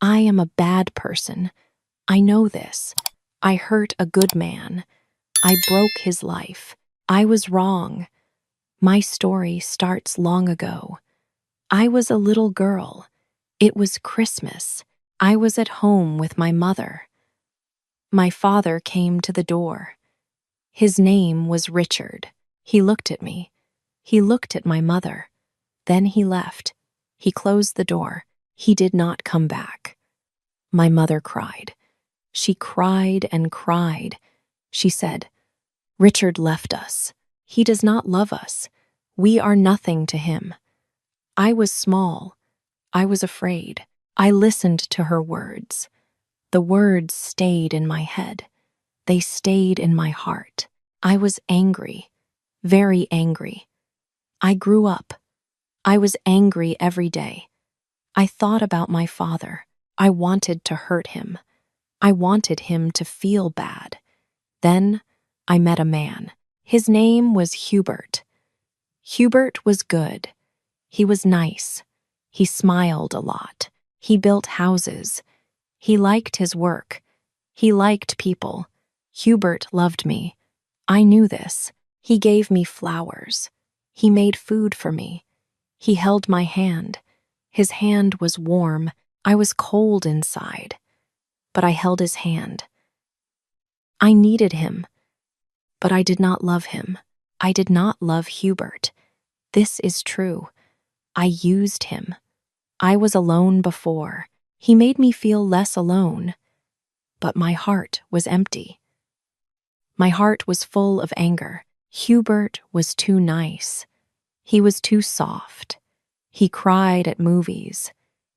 I am a bad person. I know this. I hurt a good man. I broke his life. I was wrong. My story starts long ago. I was a little girl. It was Christmas. I was at home with my mother. My father came to the door. His name was Richard. He looked at me. He looked at my mother. Then he left. He closed the door. He did not come back. My mother cried. She cried and cried. She said, "Richard left us. He does not love us. We are nothing to him." I was small. I was afraid. I listened to her words. The words stayed in my head. They stayed in my heart. I was angry, very angry. I grew up. I was angry every day. I thought about my father. I wanted to hurt him. I wanted him to feel bad. Then I met a man. His name was Hubert. Hubert was good. He was nice. He smiled a lot. He built houses. He liked his work. He liked people. Hubert loved me. I knew this. He gave me flowers. He made food for me. He held my hand. His hand was warm. I was cold inside. But I held his hand. I needed him. But I did not love him. I did not love Hubert. This is true. I used him. I was alone before. He made me feel less alone. But my heart was empty. My heart was full of anger. Hubert was too nice. He was too soft. He cried at movies.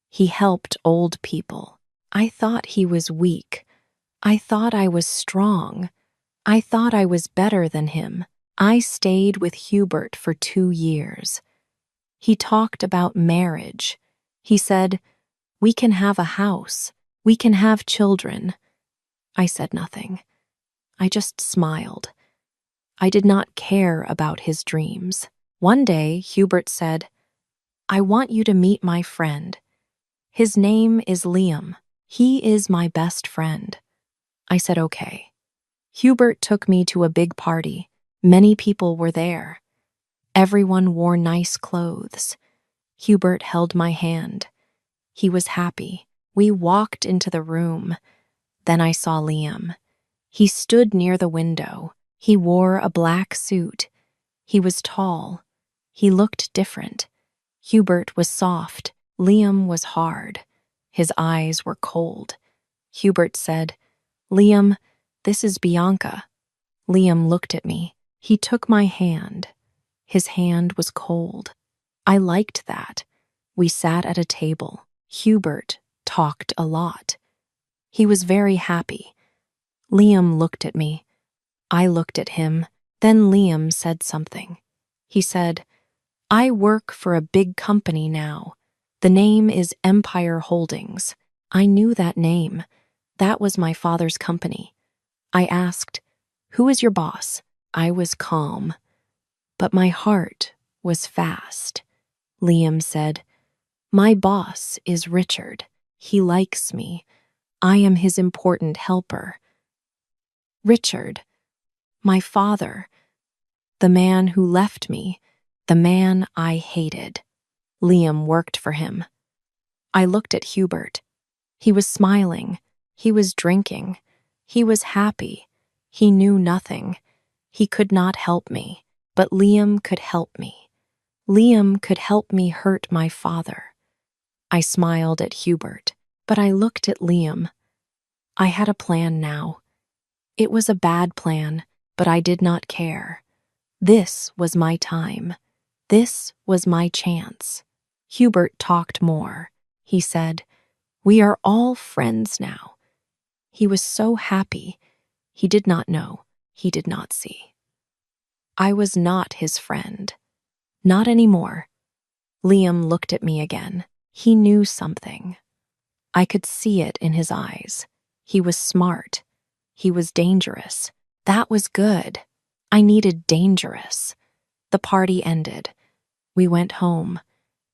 He helped old people. I thought he was weak. I thought I was strong. I thought I was better than him. I stayed with Hubert for 2 years. He talked about marriage. He said, "We can have a house. We can have children." I said nothing. I just smiled. I did not care about his dreams. One day, Hubert said, "I want you to meet my friend. His name is Liam. He is my best friend." I said, "Okay." Hubert took me to a big party. Many people were there. Everyone wore nice clothes. Hubert held my hand. He was happy. We walked into the room. Then I saw Liam. He stood near the window. He wore a black suit. He was tall. He looked different. Hubert was soft. Liam was hard. His eyes were cold. Hubert said, "Liam, this is Bianca." Liam looked at me. He took my hand. His hand was cold. I liked that. We sat at a table. Hubert talked a lot. He was very happy. Liam looked at me. I looked at him. Then Liam said something. He said, "I work for a big company now. The name is Empire Holdings." I knew that name. That was my father's company. I asked, "Who is your boss?" I was calm. But my heart was fast. Liam said, "My boss is Richard. He likes me. I am his important helper." Richard, my father, the man who left me, the man I hated. Liam worked for him. I looked at Hubert. He was smiling. He was drinking. He was happy. He knew nothing. He could not help me, but Liam could help me. Liam could help me hurt my father. I smiled at Hubert, but I looked at Liam. I had a plan now. It was a bad plan, but I did not care. This was my time. This was my chance. Hubert talked more. He said, "We are all friends now." He was so happy. He did not know. He did not see. I was not his friend. Not anymore. Liam looked at me again. He knew something. I could see it in his eyes. He was smart. He was dangerous. That was good. I needed dangerous. The party ended. We went home.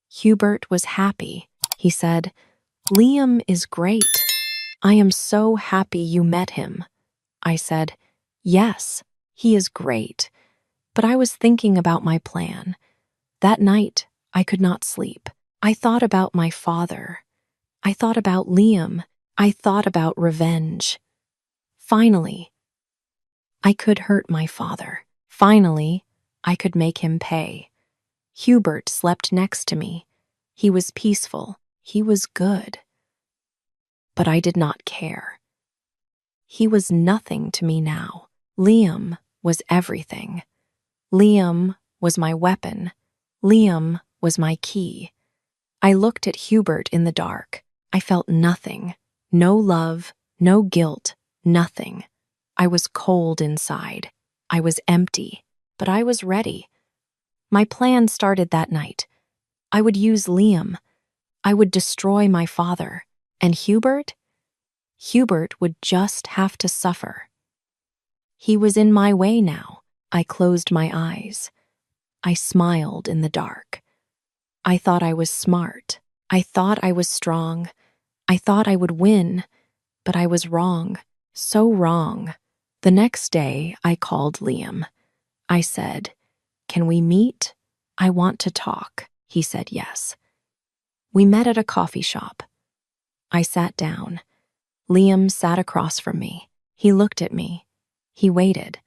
Hubert was happy. He said, Liam is great. I am so happy you met him. I said, yes, he is great. But I was thinking about my plan. That night, I could not sleep. I thought about my father. I thought about Liam. I thought about revenge. Finally, I could hurt my father. Finally, I could make him pay. Hubert slept next to me. He was peaceful. He was good. But I did not care. He was nothing to me now. Liam was everything. Liam was my weapon. Liam was my key. I looked at Hubert in the dark. I felt nothing. No love, no guilt, nothing. I was cold inside. I was empty, but I was ready. My plan started that night. I would use Liam. I would destroy my father. And Hubert? Hubert would just have to suffer. He was in my way now. I closed my eyes. I smiled in the dark. I thought I was smart. I thought I was strong. I thought I would win, but I was wrong. So wrong. The next day, I called Liam. I said, "Can we meet? I want to talk." He said yes. We met at a coffee shop. I sat down. Liam sat across from me. He looked at me. He waited.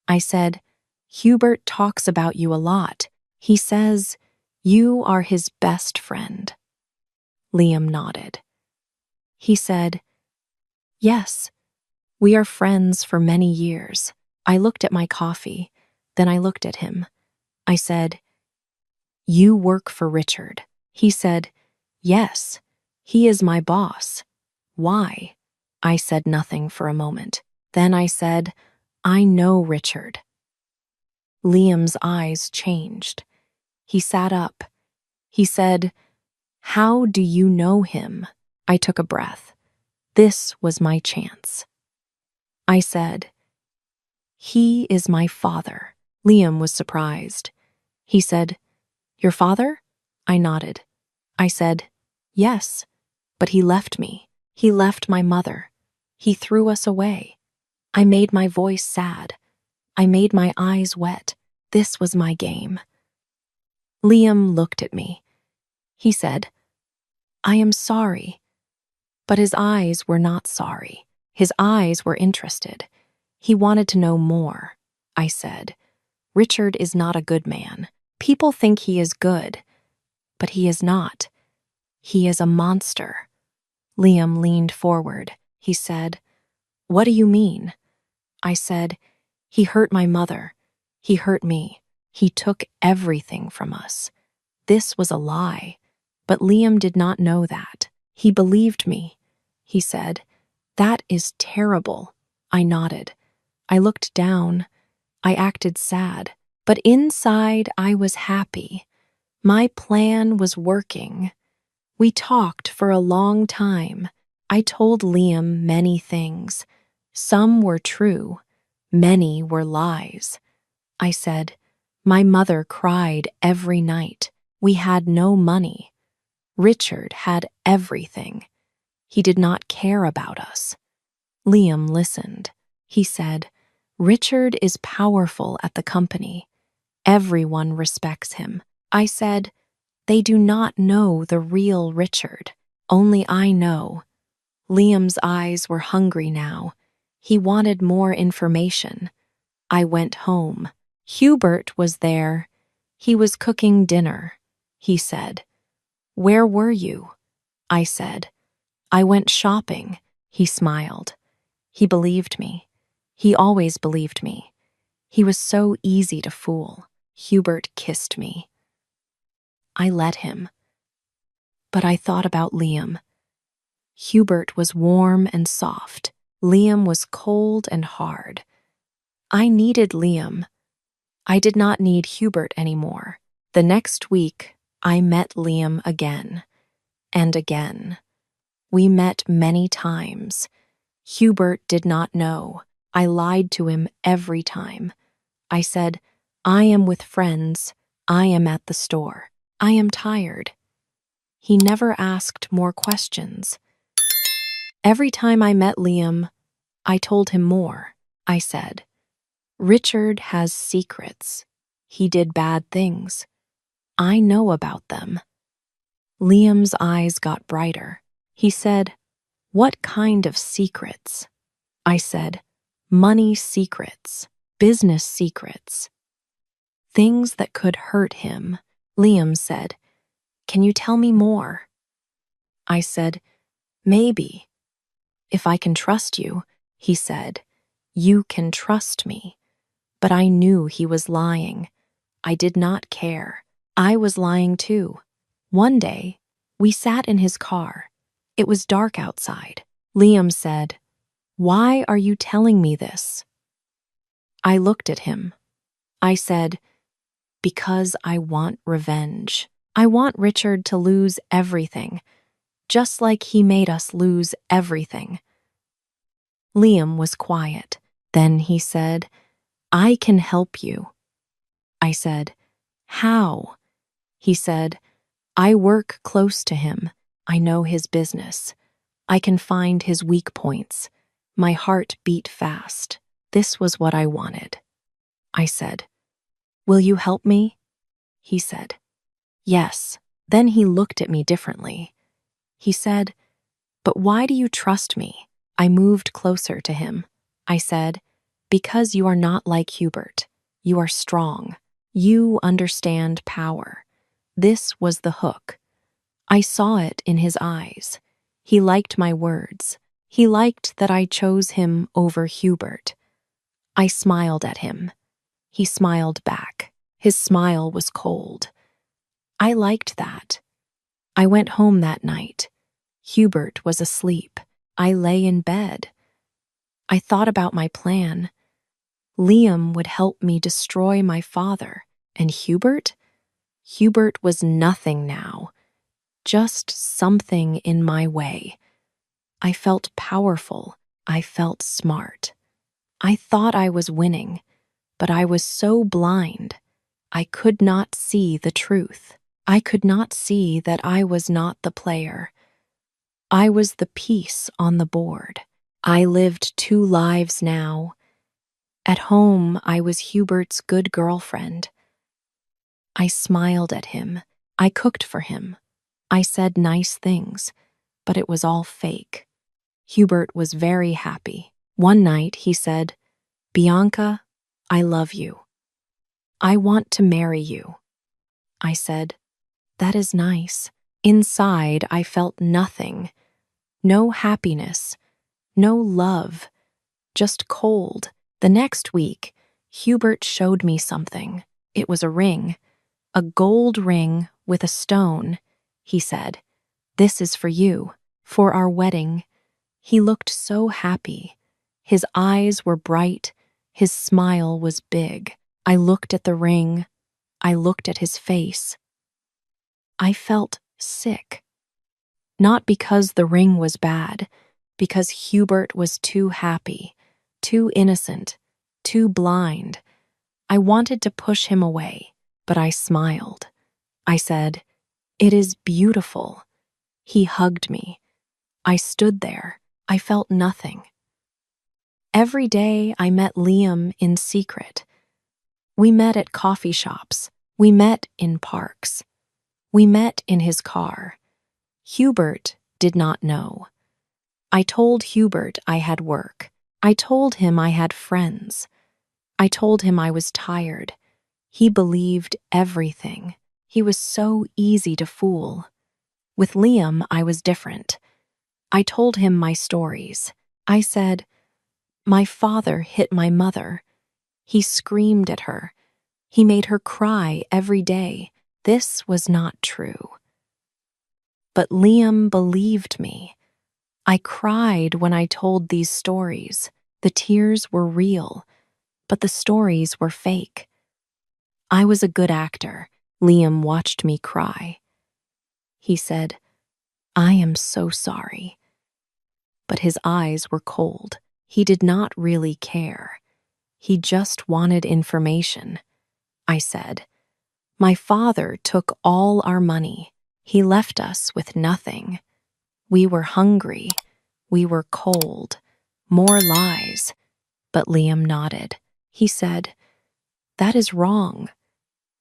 I said, "Hubert talks about you a lot. He says you are his best friend." Liam nodded. He said, "Yes, we are friends for many years." I looked at my coffee. Then I looked at him. I said, "You work for Richard." He said, "Yes, he is my boss." "Why?" I said nothing for a moment. Then I said, "I know Richard." Liam's eyes changed. He sat up. He said, "How do you know him?" I took a breath. This was my chance. I said, "He is my father." Liam was surprised. He said, "Your father?" I nodded. I said, "Yes, but he left me. He left my mother. He threw us away." I made my voice sad. I made my eyes wet. This was my game. Liam looked at me. He said, "I am sorry." But his eyes were not sorry. His eyes were interested. He wanted to know more. I said, "Richard is not a good man. People think he is good, but he is not. He is a monster." Liam leaned forward. He said, "What do you mean?" I said, "He hurt my mother. He hurt me. He took everything from us." This was a lie, but Liam did not know that. He believed me. He said, "That is terrible." I nodded. I looked down. I acted sad, but inside I was happy. My plan was working. We talked for a long time. I told Liam many things. Some were true. Many were lies. I said, "My mother cried every night. We had no money. Richard had everything. He did not care about us." Liam listened. He said, "Richard is powerful at the company. Everyone respects him." I said, "They do not know the real Richard. Only I know." Liam's eyes were hungry now. He wanted more information. I went home. Hubert was there. He was cooking dinner. He said, "Where were you?" I said, "I went shopping." He smiled. He believed me. He always believed me. He was so easy to fool. Hubert kissed me. I let him. But I thought about Liam. Hubert was warm and soft. Liam was cold and hard. I needed Liam. I did not need Hubert anymore. The next week, I met Liam again and again. We met many times. Hubert did not know. I lied to him every time. I said, "I am with friends. I am at the store. I am tired." He never asked more questions. Every time I met Liam, I told him more. I said, Richard has secrets. He did bad things. I know about them. Liam's eyes got brighter. He said, What kind of secrets? I said, Money secrets, business secrets, things that could hurt him. Liam said, Can you tell me more? I said, Maybe. If I can trust you, he said, You can trust me. But I knew he was lying. I did not care. I was lying too. One day, we sat in his car. It was dark outside. Liam said, Why are you telling me this? I looked at him. I said, Because I want revenge. I want Richard to lose everything, just like he made us lose everything. Liam was quiet. Then he said, I can help you. I said, How? He said, I work close to him. I know his business. I can find his weak points. My heart beat fast. This was what I wanted. I said, Will you help me? He said, Yes. Then he looked at me differently. He said, But why do you trust me? I moved closer to him. I said, Because you are not like Hubert. You are strong. You understand power. This was the hook. I saw it in his eyes. He liked my words. He liked that I chose him over Hubert. I smiled at him. He smiled back. His smile was cold. I liked that. I went home that night. Hubert was asleep. I lay in bed. I thought about my plan. Liam would help me destroy my father. And Hubert? Hubert was nothing now. Just something in my way. I felt powerful. I felt smart. I thought I was winning, but I was so blind. I could not see the truth. I could not see that I was not the player. I was the piece on the board. I lived two lives now. At home, I was Hubert's good girlfriend. I smiled at him. I cooked for him. I said nice things, but it was all fake. Hubert was very happy. One night, he said, Bianca, I love you. I want to marry you. I said, That is nice. Inside, I felt nothing. No happiness. No love. Just cold. The next week, Hubert showed me something. It was a ring. A gold ring with a stone. He said, This is for you, for our wedding. He looked so happy. His eyes were bright. His smile was big. I looked at the ring. I looked at his face. I felt sick. Not because the ring was bad, because Hubert was too happy, too innocent, too blind. I wanted to push him away, but I smiled. I said, It is beautiful. He hugged me. I stood there. I felt nothing. Every day I met Liam in secret. We met at coffee shops. We met in parks. We met in his car. Hubert did not know. I told Hubert I had work. I told him I had friends. I told him I was tired. He believed everything. He was so easy to fool. With Liam, I was different. I told him my stories. I said, My father hit my mother. He screamed at her. He made her cry every day. This was not true. But Liam believed me. I cried when I told these stories. The tears were real, but the stories were fake. I was a good actor. Liam watched me cry. He said, I am so sorry. But his eyes were cold. He did not really care. He just wanted information. I said, My father took all our money. He left us with nothing. We were hungry. We were cold. More lies. But Liam nodded. He said, "That is wrong.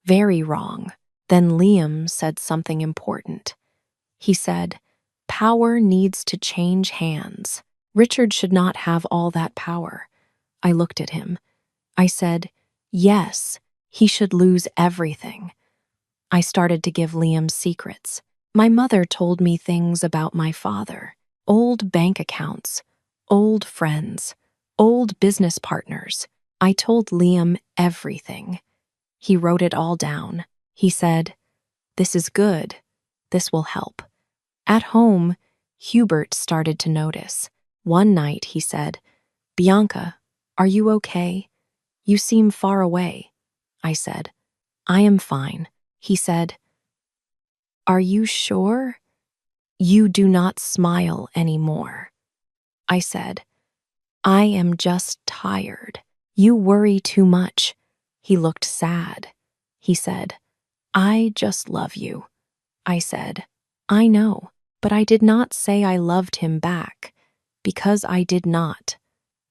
Very wrong." Then Liam said something important. He said, "Power needs to change hands. Richard should not have all that power." I looked at him. I said, "Yes, he should lose everything." I started to give Liam secrets. My mother told me things about my father, old bank accounts, old friends, old business partners. I told Liam everything. He wrote it all down. He said, "This is good. This will help." At home, Hubert started to notice. One night he said, "Bianca, are you okay? You seem far away." I said, "I am fine." He said, "Are you sure? You do not smile anymore." I said, "I am just tired. You worry too much." He looked sad. He said, "I just love you." I said, "I know," but I did not say I loved him back, because I did not.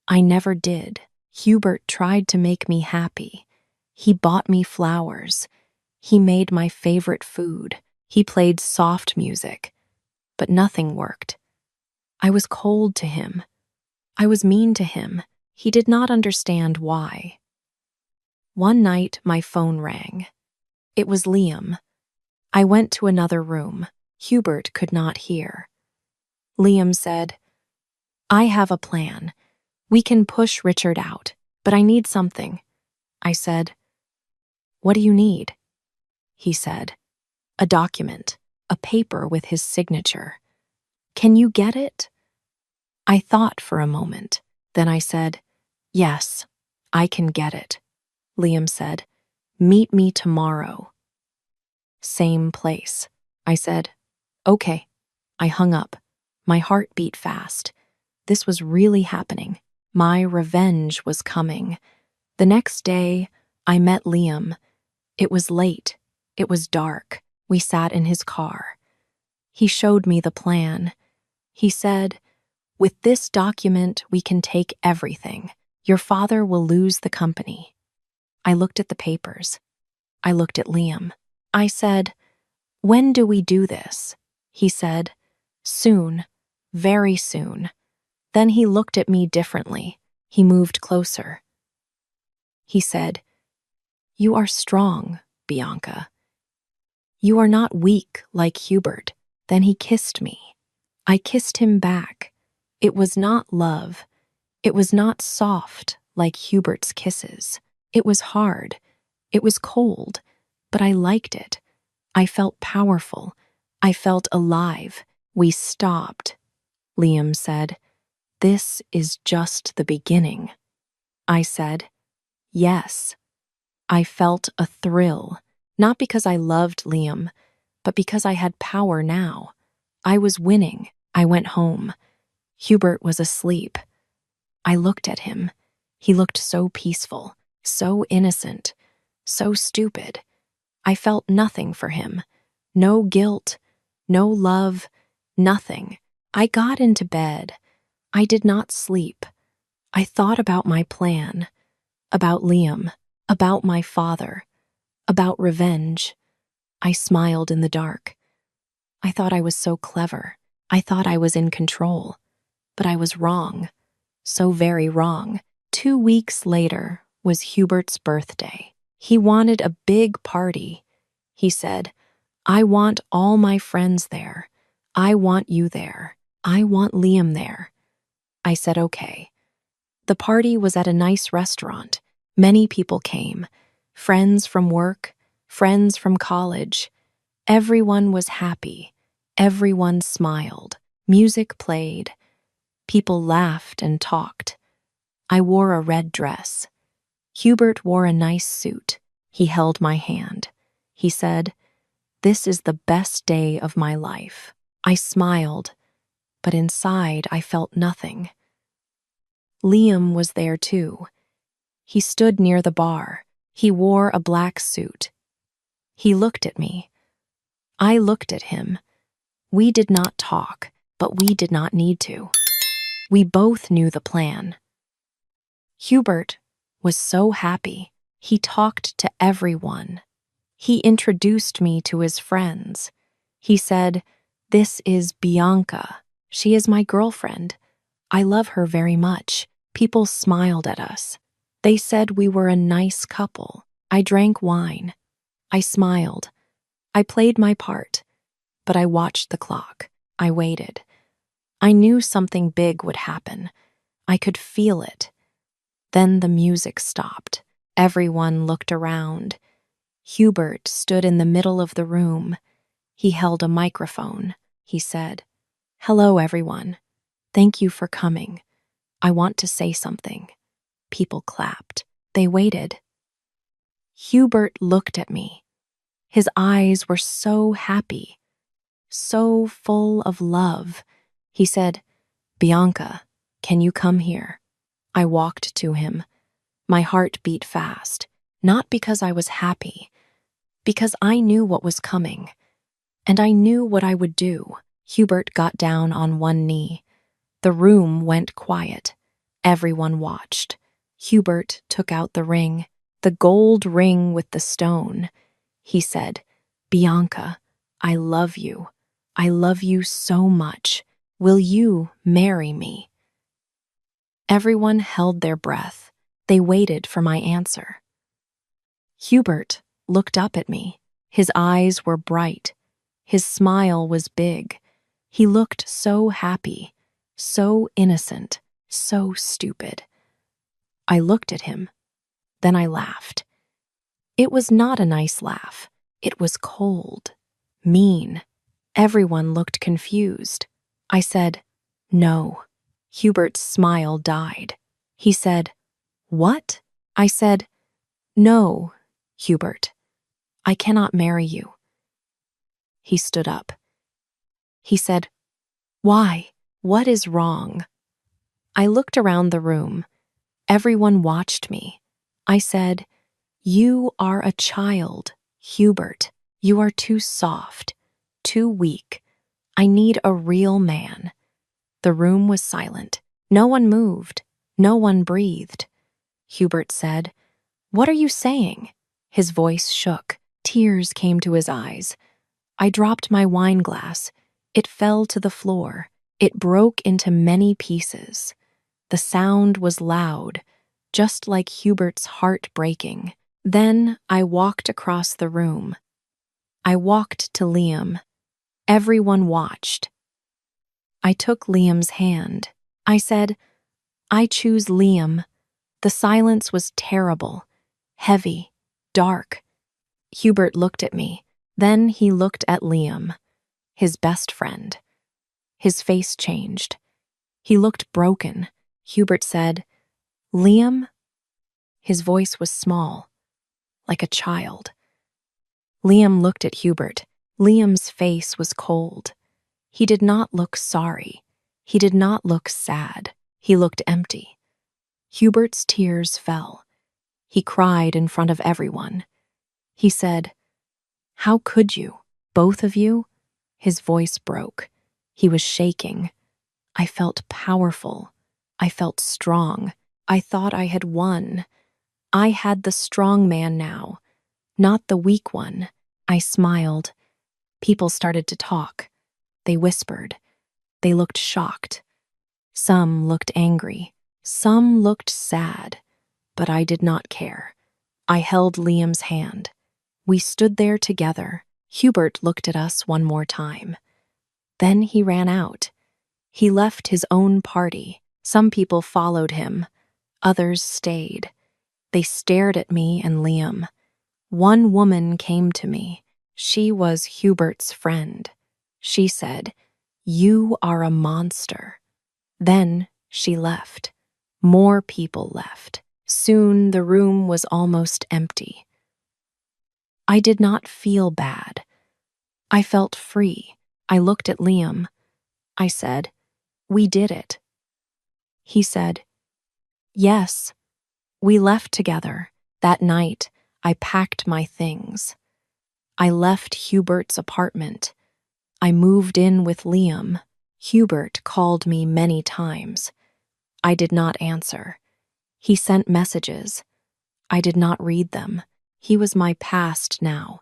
I never did. Hubert tried to make me happy. He bought me flowers. He made my favorite food. He played soft music. But nothing worked. I was cold to him. I was mean to him. He did not understand why. One night, my phone rang. It was Liam. I went to another room. Hubert could not hear. Liam said, "I have a plan. We can push Richard out, but I need something." I said, "What do you need?" He said, "A document, a paper with his signature. Can you get it?" I thought for a moment. Then I said, "Yes, I can get it." Liam said, "Meet me tomorrow." Same place. I said, "Okay." I hung up. My heart beat fast. This was really happening. My revenge was coming. The next day, I met Liam. It was late. It was dark. We sat in his car. He showed me the plan. He said, "With this document, we can take everything. Your father will lose the company." I looked at the papers. I looked at Liam. I said, "When do we do this?" He said, "Soon. Very soon." Then he looked at me differently. He moved closer. He said, "You are strong, Bianca. You are not weak like Hubert." Then he kissed me. I kissed him back. It was not love. It was not soft like Hubert's kisses. It was hard. It was cold, but I liked it. I felt powerful. I felt alive. We stopped. Liam said, "This is just the beginning." I said, "Yes." I felt a thrill, not because I loved Liam, but because I had power now. I was winning. I went home. Hubert was asleep. I looked at him. He looked so peaceful, so innocent, so stupid. I felt nothing for him. No guilt, no love, nothing. I got into bed. I did not sleep. I thought about my plan, about Liam, about my father, about revenge. I smiled in the dark. I thought I was so clever. I thought I was in control. But I was wrong. So very wrong. 2 weeks later was Hubert's birthday. He wanted a big party. He said, "I want all my friends there. I want you there. I want Liam there." I said, "Okay." The party was at a nice restaurant. Many people came. Friends from work, friends from college. Everyone was happy. Everyone smiled. Music played. People laughed and talked. I wore a red dress. Hubert wore a nice suit. He held my hand. He said, "This is the best day of my life." I smiled, but inside I felt nothing. Liam was there too. He stood near the bar. He wore a black suit. He looked at me. I looked at him. We did not talk, but we did not need to. We both knew the plan. Hubert was so happy. He talked to everyone. He introduced me to his friends. He said, "This is Bianca. She is my girlfriend. I love her very much." People smiled at us. They said we were a nice couple. I drank wine. I smiled. I played my part, but I watched the clock. I waited. I knew something big would happen. I could feel it. Then the music stopped. Everyone looked around. Hubert stood in the middle of the room. He held a microphone. He said, "Hello, everyone. Thank you for coming. I want to say something." People clapped. They waited. Hubert looked at me. His eyes were so happy, so full of love. He said, "Bianca, can you come here?" I walked to him. My heart beat fast, not because I was happy, because I knew what was coming, and I knew what I would do. Hubert got down on one knee. The room went quiet. Everyone watched. Hubert took out the ring, the gold ring with the stone. He said, "Bianca, I love you. I love you so much. Will you marry me?" Everyone held their breath. They waited for my answer. Hubert looked up at me. His eyes were bright. His smile was big. He looked so happy, so innocent, so stupid. I looked at him. Then I laughed. It was not a nice laugh. It was cold, mean. Everyone looked confused. I said, "No." Hubert's smile died. He said, "What?" I said, "No, Hubert. I cannot marry you." He stood up. He said, "Why? What is wrong?" I looked around the room. Everyone watched me. I said, "You are a child, Hubert. You are too soft, too weak. I need a real man." The room was silent. No one moved. No one breathed. Hubert said, "What are you saying?" His voice shook. Tears came to his eyes. I dropped my wine glass. It fell to the floor. It broke into many pieces. The sound was loud, just like Hubert's heart breaking. Then I walked across the room. I walked to Liam. Everyone watched. I took Liam's hand. I said, "I choose Liam." The silence was terrible, heavy, dark. Hubert looked at me. Then he looked at Liam, his best friend. His face changed. He looked broken. Hubert said, "Liam?" His voice was small, like a child. Liam looked at Hubert. Liam's face was cold. He did not look sorry. He did not look sad. He looked empty. Hubert's tears fell. He cried in front of everyone. He said, "How could you, both of you?" His voice broke. He was shaking. I felt powerful. I felt strong. I thought I had won. I had the strong man now, not the weak one. I smiled. People started to talk. They whispered. They looked shocked. Some looked angry. Some looked sad. But I did not care. I held Liam's hand. We stood there together. Hubert looked at us one more time. Then he ran out. He left his own party. Some people followed him. Others stayed. They stared at me and Liam. One woman came to me. She was Hubert's friend. She said, "You are a monster." Then she left. More people left. Soon the room was almost empty. I did not feel bad. I felt free. I looked at Liam. I said, "We did it." He said, "Yes." We left together. That night, I packed my things. I left Hubert's apartment. I moved in with Liam. Hubert called me many times. I did not answer. He sent messages. I did not read them. He was my past now.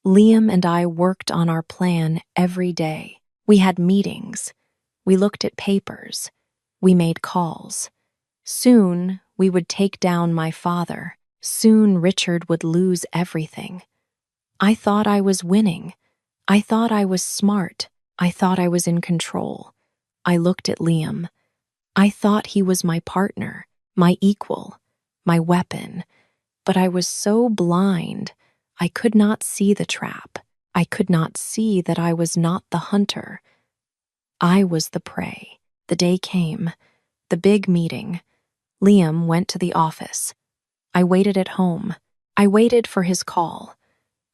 Liam and I worked on our plan every day. We had meetings. We looked at papers. We made calls. Soon, we would take down my father. Soon, Richard would lose everything. I thought I was winning. I thought I was smart. I thought I was in control. I looked at Liam. I thought he was my partner, my equal, my weapon. But I was so blind, I could not see the trap. I could not see that I was not the hunter. I was the prey. The day came. The big meeting. Liam went to the office. I waited at home. I waited for his call.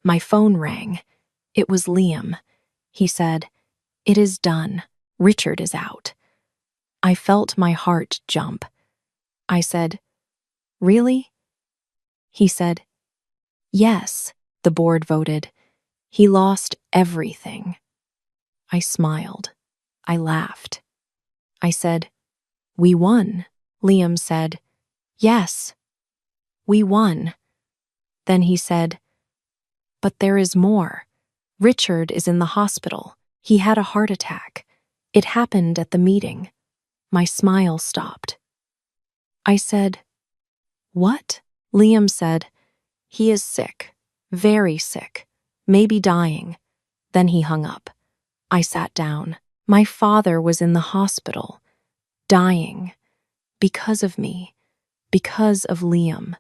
My phone rang. It was Liam. He said, "It is done. Richard is out." I felt my heart jump. I said, "Really?" He said, "Yes." The board voted. He lost everything. I smiled. I laughed. I said, "We won." Liam said, "Yes, we won." Then he said, "But there is more. Richard is in the hospital. He had a heart attack. It happened at the meeting." My smile stopped. I said, "What?" Liam said, "He is sick, very sick, maybe dying." Then he hung up. I sat down. My father was in the hospital, dying, because of me, because of Liam.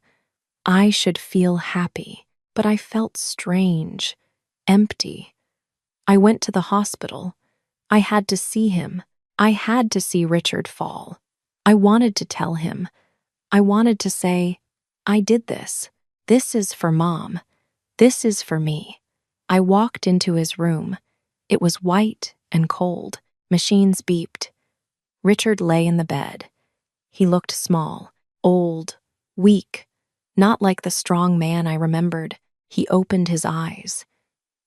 I should feel happy, but I felt strange, empty. I went to the hospital. I had to see him. I had to see Richard fall. I wanted to tell him. I wanted to say, "I did this. This is for Mom. This is for me." I walked into his room. It was white and cold. Machines beeped. Richard lay in the bed. He looked small, old, weak, not like the strong man I remembered. He opened his eyes.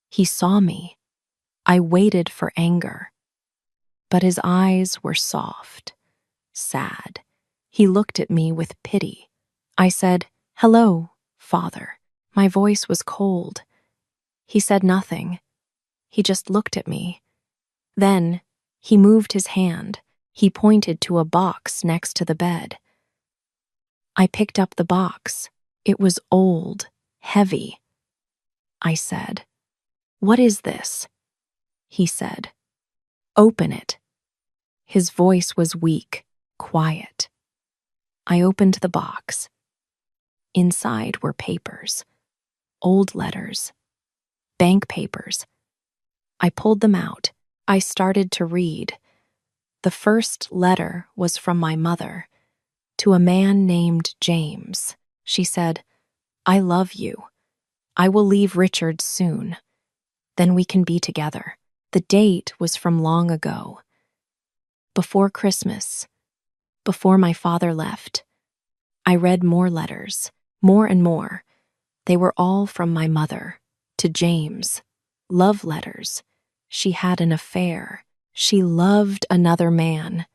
He saw me. I waited for anger. But his eyes were soft, sad. He looked at me with pity. I said, "Hello, Father." My voice was cold. He said nothing. He just looked at me. Then he moved his hand. He pointed to a box next to the bed. I picked up the box. It was old, heavy. I said, "What is this?" He said, "Open it." His voice was weak, quiet. I opened the box. Inside were papers, old letters, bank papers. I pulled them out. I started to read. The first letter was from my mother, to a man named James. She said, "I love you. I will leave Richard soon. Then we can be together." The date was from long ago. Before Christmas, before my father left. I read more letters, more and more. They were all from my mother, to James. Love letters. She had an affair. She loved another man,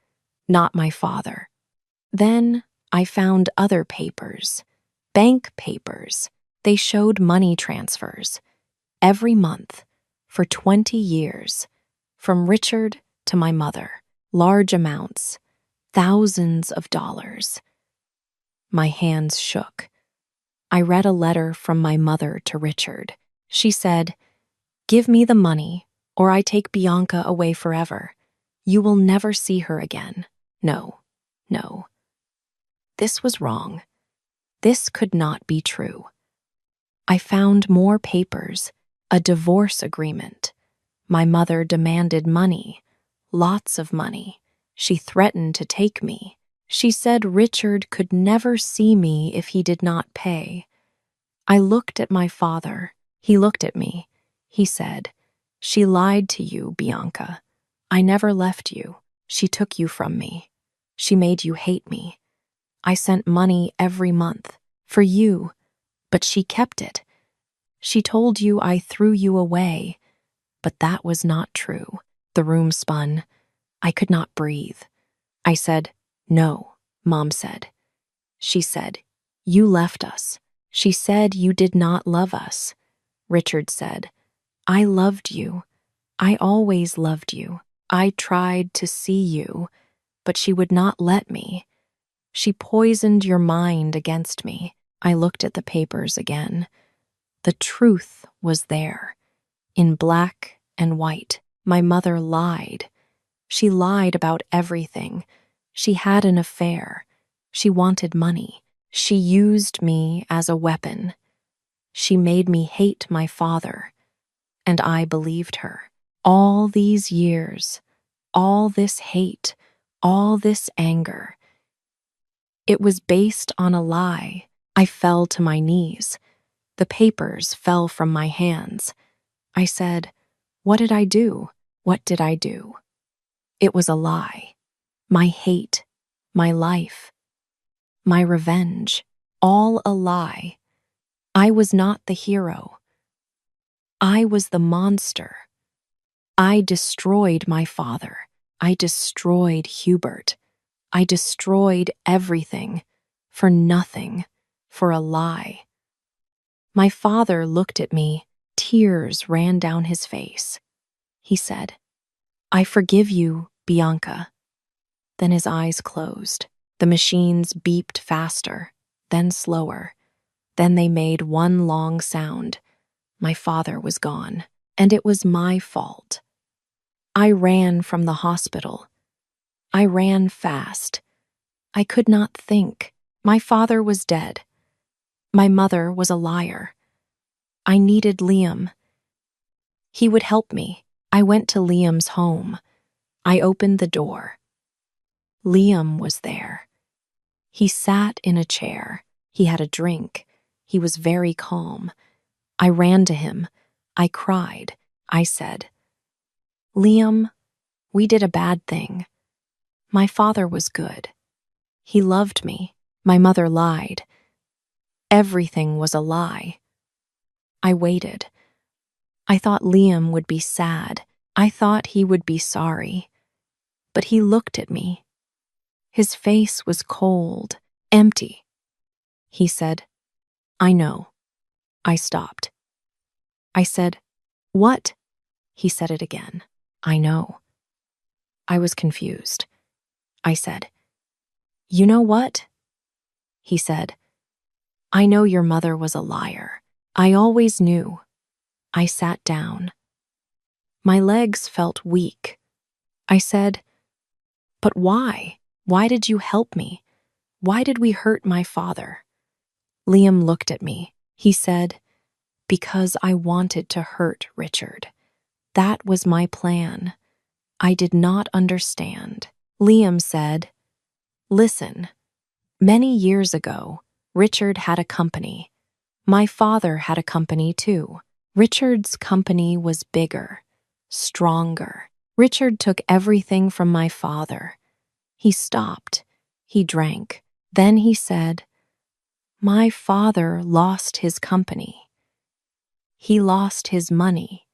not my father. Then I found other papers, bank papers. They showed money transfers, every month, for 20 years, from Richard to my mother, large amounts, thousands of dollars. My hands shook. I read a letter from my mother to Richard. She said, "Give me the money, or I take Bianca away forever. You will never see her again." No, no. This was wrong. This could not be true. I found more papers, a divorce agreement. My mother demanded money, lots of money. She threatened to take me. She said Richard could never see me if he did not pay. I looked at my father. He looked at me. He said, "She lied to you, Bianca. I never left you. She took you from me. She made you hate me. I sent money every month, for you, but she kept it. She told you I threw you away, but that was not true. The room spun. I could not breathe. I said, "No," Mom said. She said, "You left us." She said you did not love us. Richard said, "I loved you. I always loved you. I tried to see you, but she would not let me. She poisoned your mind against me." I looked at the papers again. The truth was there, in black and white. My mother lied. She lied about everything. She had an affair. She wanted money. She used me as a weapon. She made me hate my father, and I believed her. All these years, all this hate, all this anger, it was based on a lie. I fell to my knees. The papers fell from my hands. I said, "What did I do? What did I do?" It was a lie. My hate, my life, my revenge, all a lie. I was not the hero. I was the monster. I destroyed my father. I destroyed Hubert. I destroyed everything for nothing, for a lie. My father looked at me. Tears ran down his face. He said, "I forgive you, Bianca." Then his eyes closed. The machines beeped faster, then slower. Then they made one long sound. My father was gone, and it was my fault. I ran from the hospital. I ran fast. I could not think. My father was dead. My mother was a liar. I needed Liam. He would help me. I went to Liam's home. I opened the door. Liam was there. He sat in a chair. He had a drink. He was very calm. I ran to him. I cried. I said, "Liam, we did a bad thing. My father was good. He loved me. My mother lied. Everything was a lie." I waited. I thought Liam would be sad. I thought he would be sorry. But he looked at me. His face was cold, empty. He said, "I know." I stopped. I said, "What?" He said it again. "I know." I was confused. I said, "You know what?" He said, "I know your mother was a liar. I always knew." I sat down. My legs felt weak. I said, "But why? Why did you help me? Why did we hurt my father?" Liam looked at me. He said, "Because I wanted to hurt Richard. That was my plan. I did not understand." Liam said, "Listen, many years ago, Richard had a company. My father had a company too. Richard's company was bigger, stronger. Richard took everything from my father. He stopped. He drank. Then he said, 'My father lost his company. He lost his money.'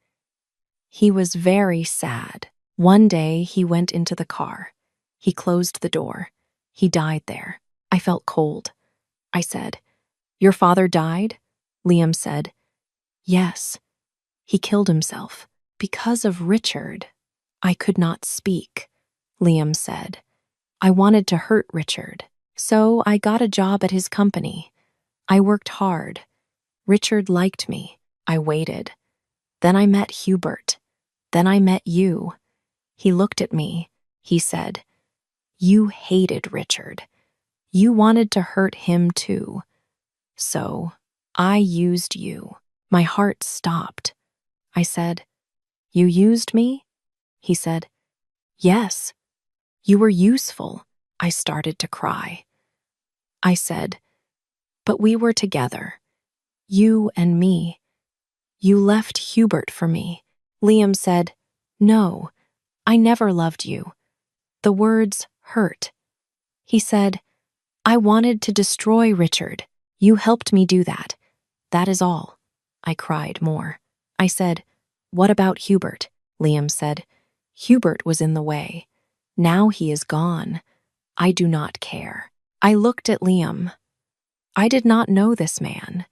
He was very sad. One day he went into the car. He closed the door. He died there. I felt cold. I said, 'Your father died?' Liam said, 'Yes. He killed himself because of Richard.' I could not speak. Liam said, 'I wanted to hurt Richard, so I got a job at his company. I worked hard. Richard liked me. I waited. Then I met Hubert. Then I met you.' He looked at me. He said, 'You hated Richard. You wanted to hurt him too. So I used you.' My heart stopped. I said, 'You used me?' He said, 'Yes. You were useful.' I started to cry. I said, 'But we were together. You and me. You left Hubert for me.' Liam said, 'No, I never loved you.' The words hurt. He said, 'I wanted to destroy Richard. You helped me do that. That is all.' I cried more. I said, "What about Hubert?" Liam said, "Hubert was in the way. Now he is gone. I do not care." I looked at Liam. I did not know this man.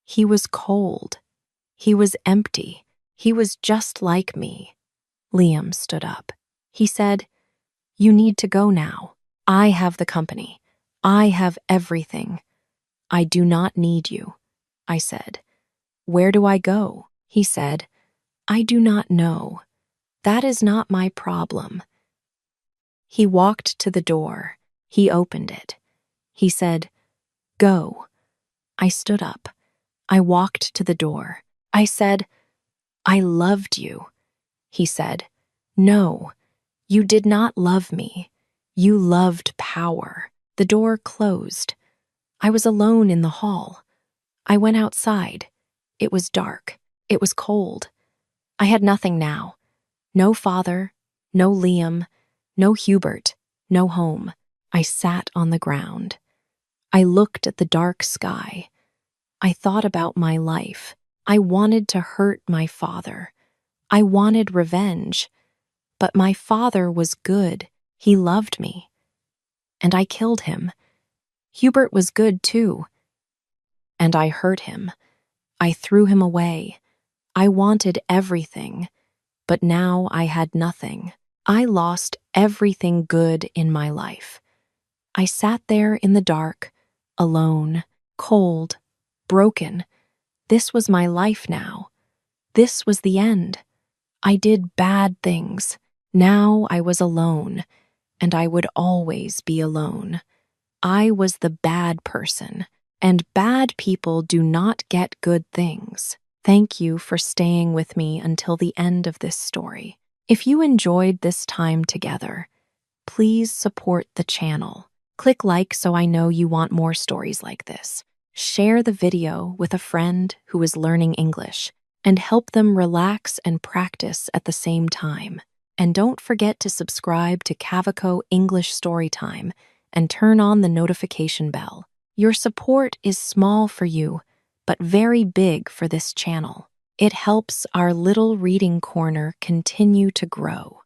He was cold. He was empty. He was just like me. Liam stood up. He said, "You need to go now. I have the company. I have everything. I do not need you." I said, "Where do I go?" He said, "I do not know. That is not my problem." He walked to the door. He opened it. He said, "Go." I stood up. I walked to the door. I said, "I loved you." He said, "No, you did not love me. You loved power." The door closed. I was alone in the hall. I went outside. It was dark. It was cold. I had nothing now. No father, no Liam, no Hubert, no home. I sat on the ground. I looked at the dark sky. I thought about my life. I wanted to hurt my father. I wanted revenge. But my father was good. He loved me. And I killed him. Hubert was good too. And I hurt him. I threw him away. I wanted everything. But now I had nothing. I lost everything good in my life. I sat there in the dark, alone, cold, broken. This was my life now. This was the end. I did bad things. Now I was alone, and I would always be alone. I was the bad person, and bad people do not get good things. Thank you for staying with me until the end of this story. If you enjoyed this time together, please support the channel. Click like so I know you want more stories like this. Share the video with a friend who is learning English and help them relax and practice at the same time. And don't forget to subscribe to Cavaco English Storytime and turn on the notification bell. Your support is small for you, but very big for this channel. It helps our little reading corner continue to grow.